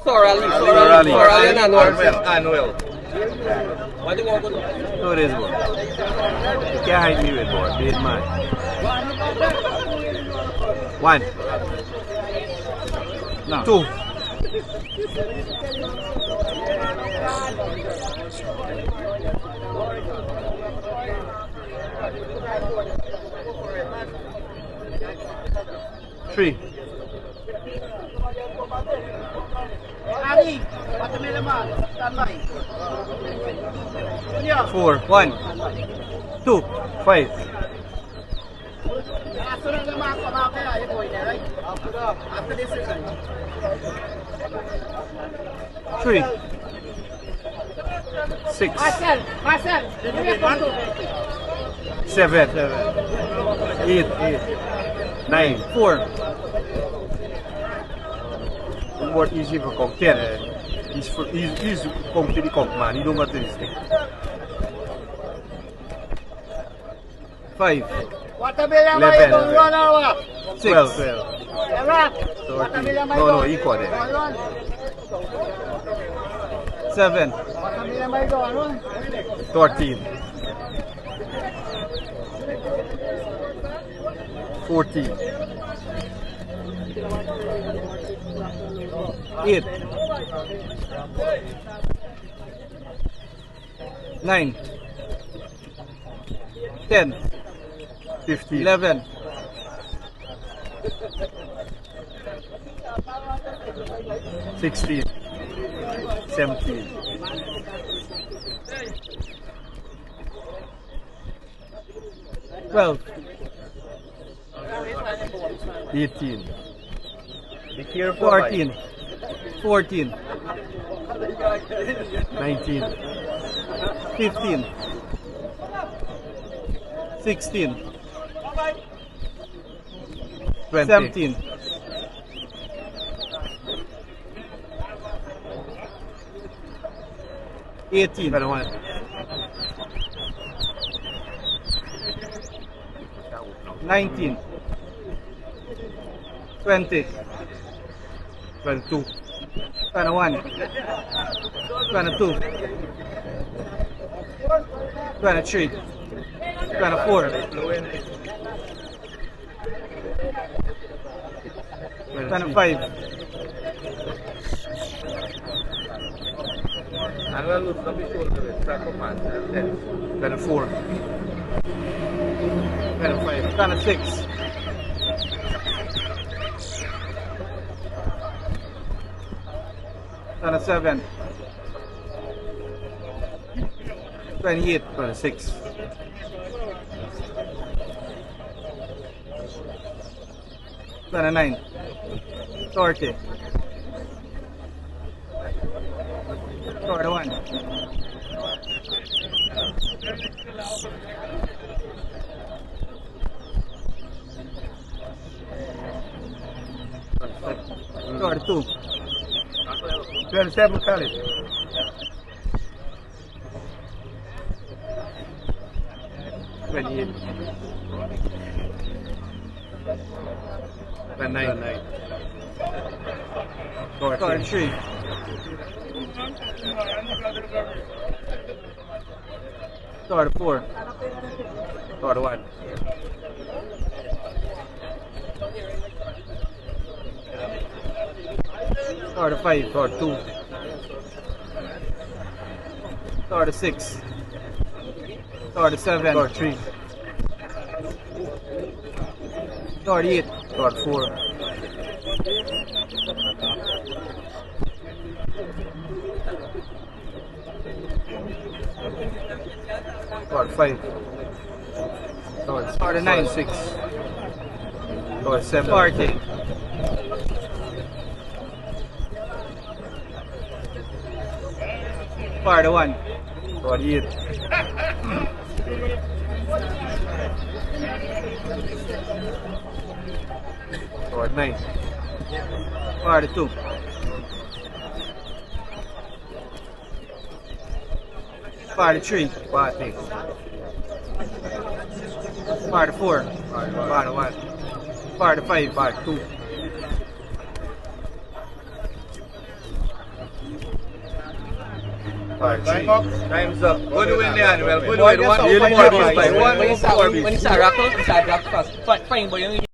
Sorali and Anwell. Anwell. So this boy. You can't hide me with boy. Big man. One. No. Two. Three. Four. One. Two. Five. Three. Six. Seven. Eight. Nine. Four. More easy for count. 10. He's completely count, man. He don't got this thing. 5. 11. 12. 13. No, equal there. 7. 13. 14. 8. 9. 10. 15. 11. 16. 17. 12. 18. Be careful. 14. 14. 19. 15. 16. 20. 17. 18. 19. 20. 22. 21. 22. 23. 24. 25. Anwell looks to be shoulder with track of man. 24. 25. 26. 27. 28. 26. 29. 30. 31. 32. 27 college. 28. 29. 43. 34. 41. 35. 42. 36. 37. 43. 38. 44. 45. 49. 6. 7. 40. 41. 48. 49. 42. 43. 40. 44. 41. 45. 42. Time's up. Good win there, Anwell. Good Boy, win. guess One how more funny beast. boy. One When more beast. he sa rock first, fine boy yung